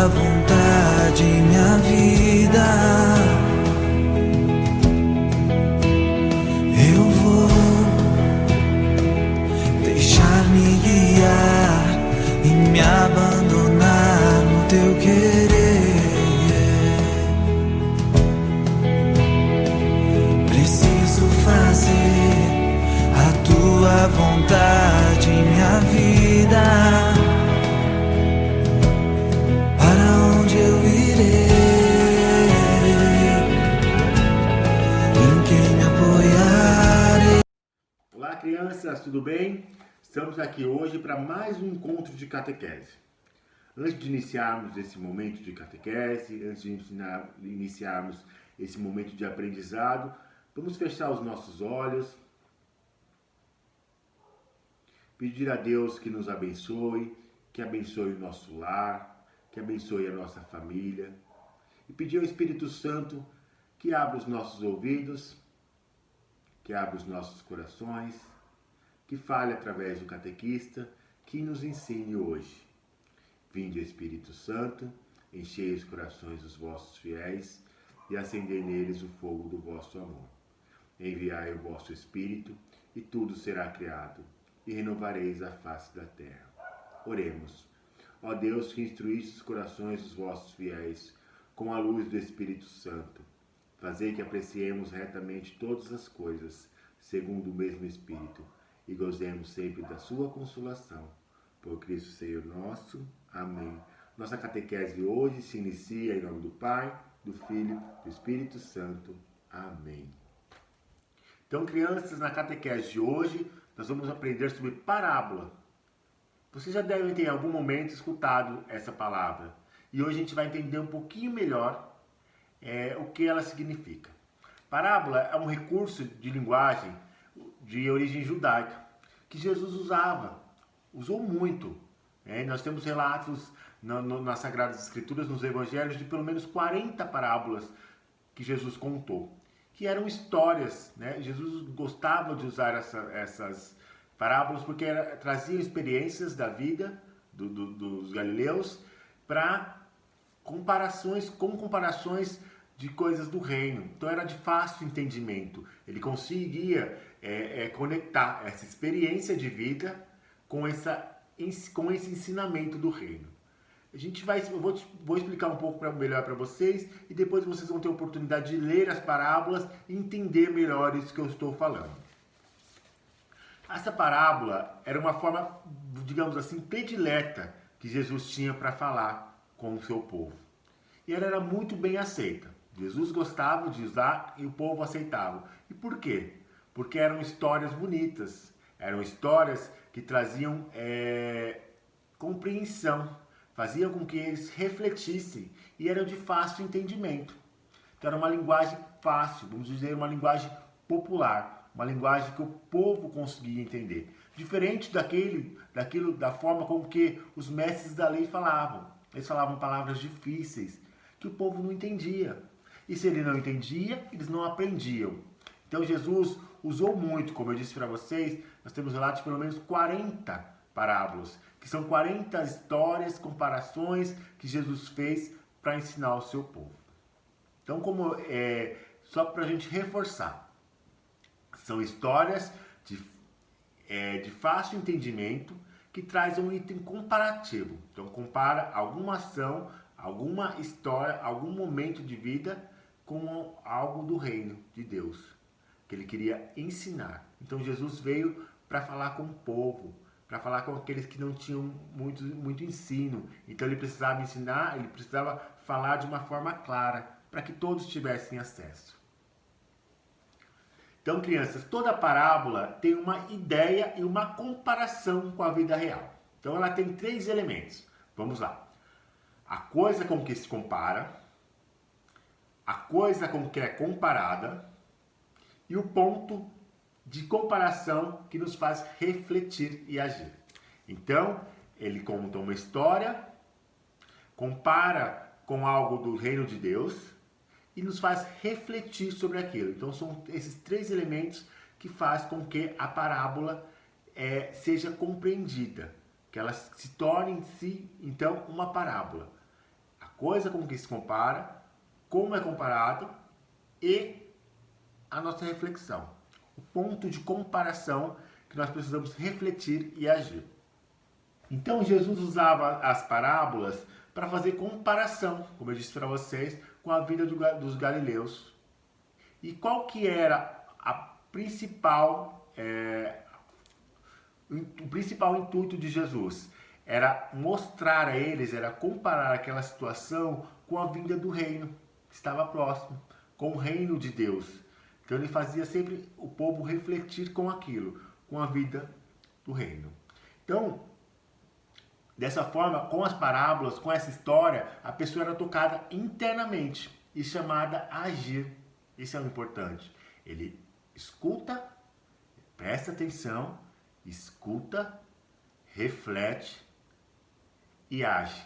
tua vontade, minha vida. Eu vou deixar-me guiar e me abandonar no teu querer. Preciso fazer a tua vontade, minha vida. Para onde eu irei? Em quem me apoiarei? Olá, crianças, tudo bem? Estamos aqui hoje para mais um encontro de catequese. Antes de iniciarmos esse momento de catequese, antes de iniciarmos esse momento de aprendizado, vamos fechar os nossos olhos, pedir a Deus que nos abençoe, que abençoe o nosso lar, que abençoe a nossa família, e pedir ao Espírito Santo que abra os nossos ouvidos, que abra os nossos corações, que fale através do catequista, que nos ensine hoje. Vinde, Espírito Santo, enchei os corações dos vossos fiéis e acendei neles o fogo do vosso amor. Enviai o vosso Espírito e tudo será criado, e renovareis a face da terra. Oremos. Ó Deus, que instruíste os corações dos vossos fiéis com a luz do Espírito Santo, fazei que apreciemos retamente todas as coisas, segundo o mesmo Espírito, e gozemos sempre da sua consolação. Por Cristo Senhor nosso. Amém. Nossa catequese hoje se inicia em nome do Pai, do Filho e do Espírito Santo. Amém. Então, crianças, na catequese de hoje, nós vamos aprender sobre parábola. Vocês já devem ter em algum momento escutado essa palavra. E hoje a gente vai entender um pouquinho melhor o que ela significa. Parábola é um recurso de linguagem de origem judaica que Jesus usou muito. Nós temos relatos nas Sagradas Escrituras, nos Evangelhos, de pelo menos 40 parábolas que Jesus contou, que eram histórias. Jesus gostava de usar essas parábolas porque traziam experiências da vida dos galileus para comparações de coisas do reino. Então era de fácil entendimento. Ele conseguia conectar essa experiência de vida com esse ensinamento do reino. Eu vou explicar um pouco melhor para vocês e depois vocês vão ter a oportunidade de ler as parábolas e entender melhor isso que eu estou falando. Essa parábola era uma forma, digamos assim, predileta que Jesus tinha para falar com o seu povo. E ela era muito bem aceita. Jesus gostava de usar e o povo aceitava. E por quê? Porque eram histórias bonitas, eram histórias que traziam compreensão, faziam com que eles refletissem e eram de fácil entendimento. Então era uma linguagem fácil, vamos dizer, uma linguagem popular, uma linguagem que o povo conseguia entender. Diferente da forma como que os mestres da lei falavam. Eles falavam palavras difíceis que o povo não entendia. E se ele não entendia, eles não aprendiam. Então Jesus usou muito, como eu disse para vocês, nós temos relatos de pelo menos 40 parábolas, que são 40 histórias, comparações que Jesus fez para ensinar o seu povo. Então, só para a gente reforçar, são histórias de fácil entendimento que traz um item comparativo. Então, compara alguma ação, alguma história, algum momento de vida com algo do reino de Deus, que ele queria ensinar. Então Jesus veio para falar com o povo, para falar com aqueles que não tinham muito ensino. Então ele precisava ensinar, ele precisava falar de uma forma clara, para que todos tivessem acesso. Então, crianças, toda parábola tem uma ideia e uma comparação com a vida real. Então ela tem 3 elementos. Vamos lá. A coisa com que se compara, a coisa com que é comparada e o ponto de comparação que nos faz refletir e agir. Então, ele conta uma história, compara com algo do reino de Deus e nos faz refletir sobre aquilo. Então, são esses 3 elementos que faz com que a parábola seja compreendida, que ela se torne em si, então, uma parábola. A coisa com que se compara, como é comparado e a nossa reflexão. O ponto de comparação que nós precisamos refletir e agir. Então Jesus usava as parábolas para fazer comparação, como eu disse para vocês, com a vida dos galileus. E qual que era o principal intuito de Jesus? Era mostrar a eles, era comparar aquela situação com a vinda do reino que estava próximo, com o reino de Deus. Então ele fazia sempre o povo refletir com aquilo, com a vida do reino. Então, dessa forma, com as parábolas, com essa história, a pessoa era tocada internamente e chamada a agir. Isso é o importante. Ele escuta, presta atenção, escuta, reflete e age.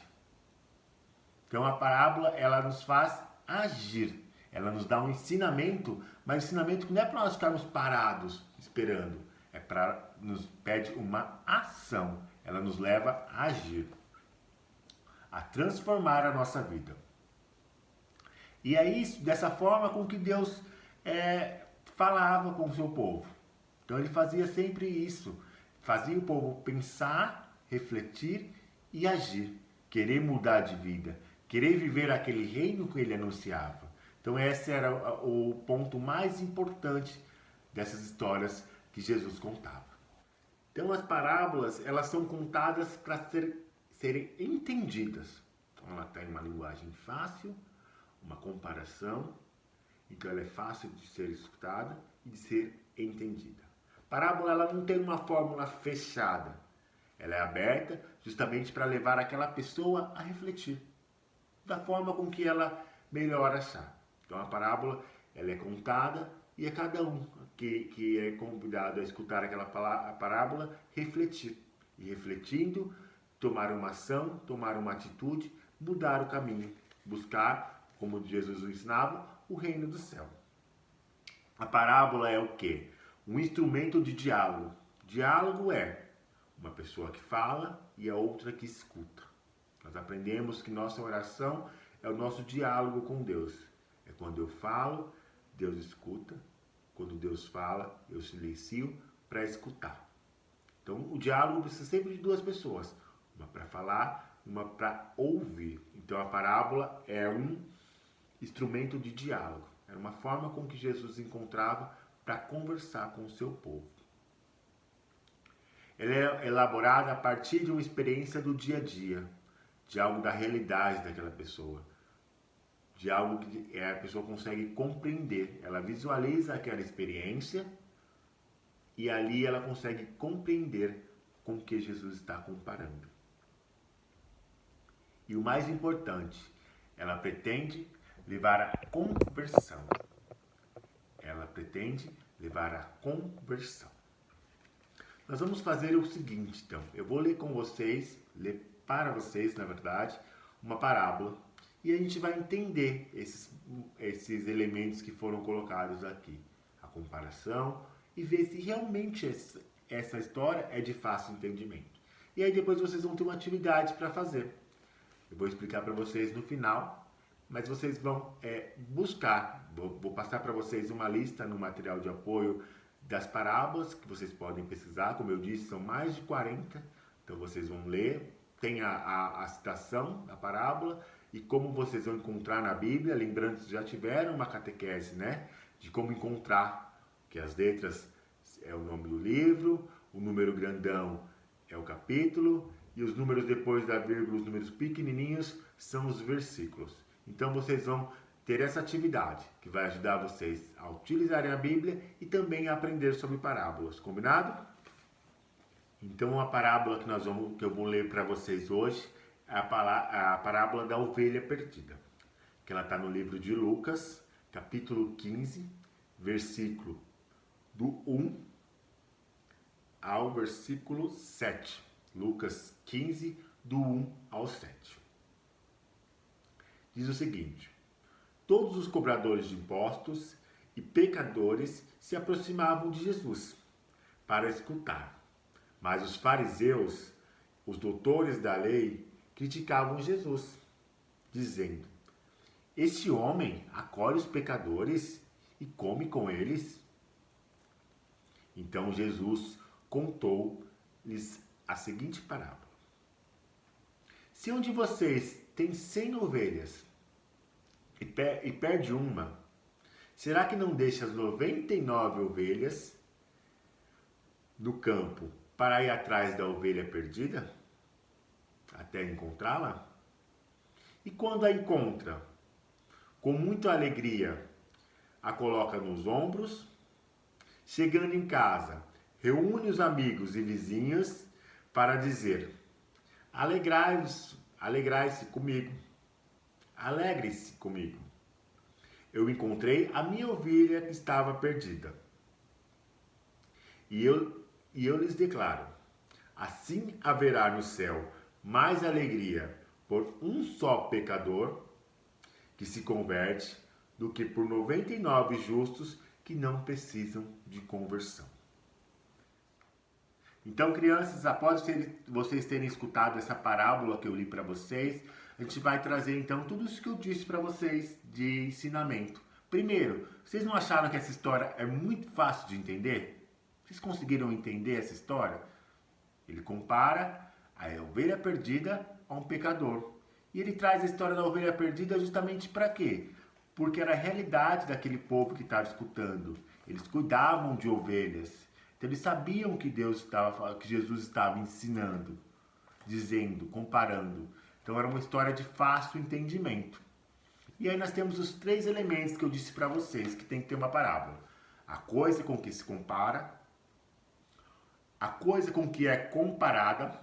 Então a parábola, ela nos faz agir. Ela nos dá um ensinamento, mas um ensinamento que não é para nós ficarmos parados esperando. Nos pede uma ação. Ela nos leva a agir, a transformar a nossa vida. E é isso, dessa forma com que Deus falava com o seu povo. Então ele fazia sempre isso. Fazia o povo pensar, refletir e agir. Querer mudar de vida. Querer viver aquele reino que ele anunciava. Então esse era o ponto mais importante dessas histórias que Jesus contava. Então as parábolas, elas são contadas para serem entendidas. Então ela tem uma linguagem fácil, uma comparação, então ela é fácil de ser escutada e de ser entendida. Parábola, ela não tem uma fórmula fechada. Ela é aberta justamente para levar aquela pessoa a refletir da forma com que ela melhor achar. Então a parábola, ela é contada e é cada um que é convidado a escutar aquela parábola refletir. E refletindo, tomar uma ação, tomar uma atitude, mudar o caminho, buscar, como Jesus ensinava, o reino do céu. A parábola é o quê? Um instrumento de diálogo. Diálogo é uma pessoa que fala e a outra que escuta. Nós aprendemos que nossa oração é o nosso diálogo com Deus. É quando eu falo, Deus escuta. Quando Deus fala, eu silencio para escutar. Então, o diálogo precisa sempre de duas pessoas. Uma para falar, uma para ouvir. Então, a parábola é um instrumento de diálogo. Era uma forma com que Jesus encontrava para conversar com o seu povo. Ela é elaborada a partir de uma experiência do dia a dia, de algo da realidade daquela pessoa, de algo que a pessoa consegue compreender. Ela visualiza aquela experiência e ali ela consegue compreender com o que Jesus está comparando. E o mais importante, ela pretende levar à conversão. Ela pretende levar à conversão. Nós vamos fazer o seguinte, então. Eu vou ler com vocês, ler para vocês, na verdade, uma parábola. E a gente vai entender esses elementos que foram colocados aqui. A comparação e ver se realmente essa história é de fácil entendimento. E aí depois vocês vão ter uma atividade para fazer. Eu vou explicar para vocês no final, mas vocês vão buscar. Vou passar para vocês uma lista no material de apoio das parábolas que vocês podem pesquisar. Como eu disse, são mais de 40. Então vocês vão ler. Tem a citação da parábola e como vocês vão encontrar na Bíblia. Lembrando que já tiveram uma catequese, né? De como encontrar, que as letras é o nome do livro, o número grandão é o capítulo e os números depois da vírgula, os números pequenininhos, são os versículos. Então vocês vão ter essa atividade que vai ajudar vocês a utilizarem a Bíblia e também a aprender sobre parábolas. Combinado? Então a parábola que eu vou ler para vocês hoje é a parábola da ovelha perdida, que ela está no livro de Lucas, capítulo 15, versículo do 1 ao versículo 7. Lucas 15, do 1 ao 7. Diz o seguinte: todos os cobradores de impostos e pecadores se aproximavam de Jesus para escutar. Mas os fariseus, os doutores da lei, criticavam Jesus. dizendo: este homem acolhe os pecadores e come com eles. Então Jesus contou-lhes a seguinte parábola: se um de vocês tem 100 ovelhas e perde uma, será que não deixa as 99 ovelhas no campo para ir atrás da ovelha perdida, até encontrá-la? E quando a encontra, com muita alegria, a coloca nos ombros, chegando em casa, reúne os amigos e vizinhos para dizer: alegrai-se comigo, alegre-se comigo. Eu encontrei a minha ovelha que estava perdida. E eu lhes declaro: assim haverá no céu mais alegria por um só pecador que se converte do que por 99 justos que não precisam de conversão. Então, crianças, após vocês terem escutado essa parábola que eu li para vocês, a gente vai trazer então tudo isso que eu disse para vocês de ensinamento. Primeiro, vocês não acharam que essa história é muito fácil de entender? Vocês conseguiram entender essa história? Ele compara a ovelha perdida a um pecador. E ele traz a história da ovelha perdida justamente para quê? Porque era a realidade daquele povo que estava escutando. Eles cuidavam de ovelhas. Então eles sabiam que Jesus estava ensinando, dizendo, comparando. Então era uma história de fácil entendimento. E aí nós temos os 3 elementos que eu disse para vocês que tem que ter uma parábola: a coisa com que se compara, a coisa com que é comparada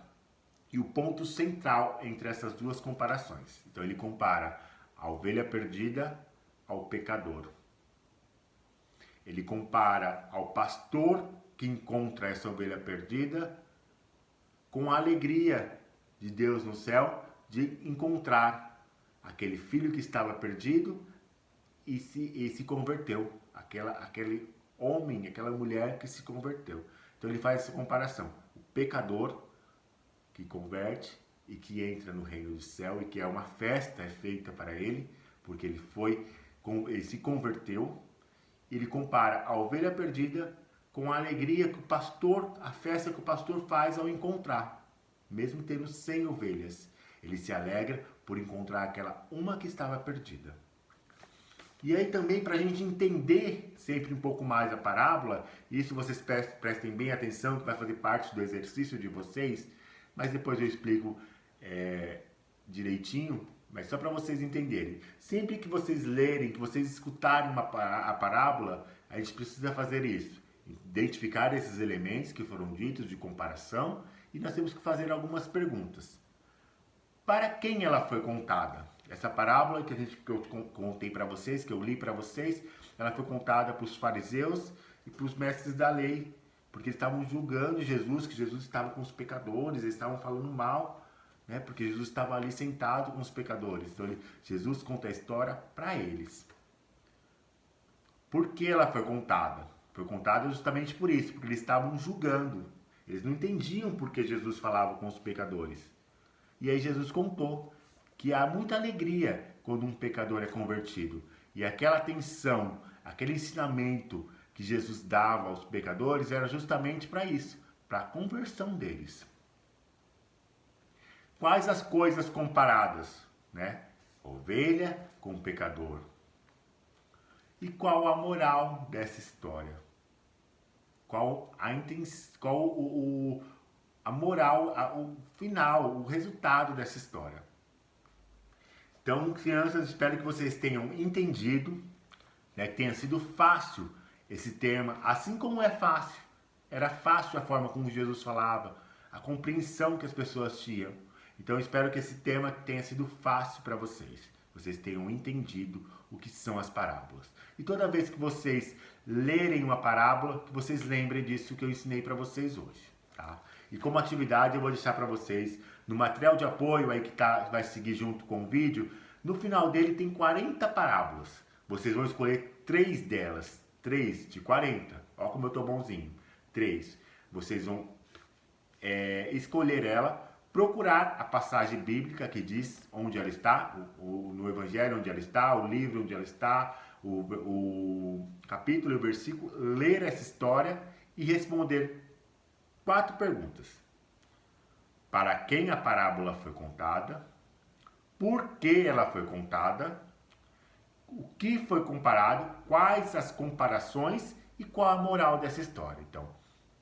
e o ponto central entre essas duas comparações. Então ele compara a ovelha perdida ao pecador. Ele compara ao pastor que encontra essa ovelha perdida com a alegria de Deus no céu de encontrar aquele filho que estava perdido e se converteu. Aquele homem, aquela mulher que se converteu. Então ele faz essa comparação. O pecador que converte e que entra no reino do céu, e que é uma festa feita para ele, porque ele se converteu. Ele compara a ovelha perdida com a alegria que a festa que o pastor faz ao encontrar, mesmo tendo 100 ovelhas. Ele se alegra por encontrar aquela uma que estava perdida. E aí também, para a gente entender sempre um pouco mais a parábola, isso vocês prestem bem atenção, que vai fazer parte do exercício de vocês, mas depois eu explico direitinho, mas só para vocês entenderem. Sempre que vocês lerem, que vocês escutarem a parábola, a gente precisa fazer isso. Identificar esses elementos que foram ditos de comparação, e nós temos que fazer algumas perguntas. Para quem ela foi contada? Essa parábola que eu contei para vocês, que eu li para vocês, ela foi contada para os fariseus e para os mestres da lei, porque eles estavam julgando Jesus, que Jesus estava com os pecadores, eles estavam falando mal, né? Porque Jesus estava ali sentado com os pecadores. Então Jesus conta a história para eles. Por que ela foi contada? Foi contada justamente por isso, porque eles estavam julgando. Eles não entendiam por que Jesus falava com os pecadores. E aí Jesus contou que há muita alegria quando um pecador é convertido. E aquela atenção, aquele ensinamento que Jesus dava aos pecadores era justamente para isso, para a conversão deles. Quais as coisas comparadas, né? Ovelha com pecador. E qual a moral dessa história? Qual a moral, o final, o resultado dessa história? Então, crianças, espero que vocês tenham entendido, né, que tenha sido fácil esse tema, assim como é fácil. Era fácil a forma como Jesus falava, a compreensão que as pessoas tinham. Então, espero que esse tema tenha sido fácil para vocês. Vocês tenham entendido o que são as parábolas. E toda vez que vocês lerem uma parábola, que vocês lembrem disso que eu ensinei para vocês hoje, tá? E como atividade, eu vou deixar para vocês no material de apoio aí que vai seguir junto com o vídeo. No final dele tem 40 parábolas. Vocês vão escolher 3 delas. 3 de 40. Olha como eu tô bonzinho. 3. Vocês vão escolher ela procurar a passagem bíblica que diz onde ela está, no Evangelho onde ela está, o livro onde ela está, o capítulo e o versículo, ler essa história e responder 4 perguntas. Para quem a parábola foi contada? Por que ela foi contada? O que foi comparado? Quais as comparações e qual a moral dessa história? Então,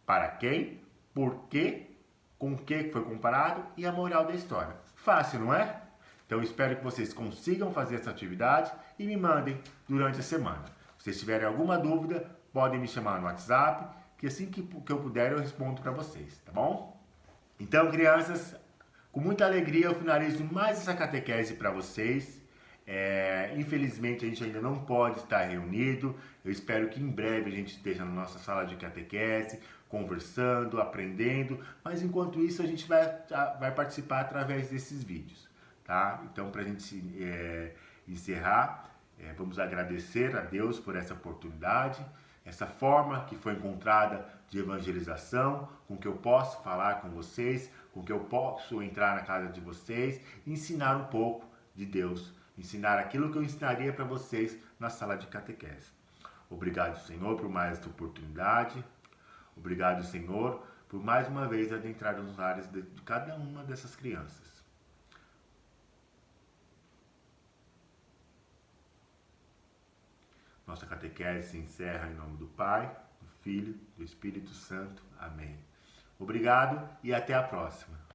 para quem? Por quê? Com o que foi comparado e a moral da história. Fácil, não é? Então, espero que vocês consigam fazer essa atividade e me mandem durante a semana. Se vocês tiverem alguma dúvida, podem me chamar no WhatsApp, que assim que eu puder eu respondo para vocês, tá bom? Então, crianças, com muita alegria eu finalizo mais essa catequese para vocês. Infelizmente a gente ainda não pode estar reunido. Eu espero que em breve a gente esteja na nossa sala de catequese, conversando, aprendendo, mas enquanto isso a gente vai participar através desses vídeos, tá? Então, para a gente encerrar, vamos agradecer a Deus por essa oportunidade, essa forma que foi encontrada de evangelização, com que eu posso falar com vocês, com que eu posso entrar na casa de vocês e ensinar um pouco de Deus, ensinar aquilo que eu ensinaria para vocês na sala de catequese. Obrigado, Senhor, por mais esta oportunidade. Obrigado, Senhor, por mais uma vez adentrar nos lares de cada uma dessas crianças. Nossa catequese se encerra em nome do Pai, do Filho, do Espírito Santo. Amém. Obrigado e até a próxima.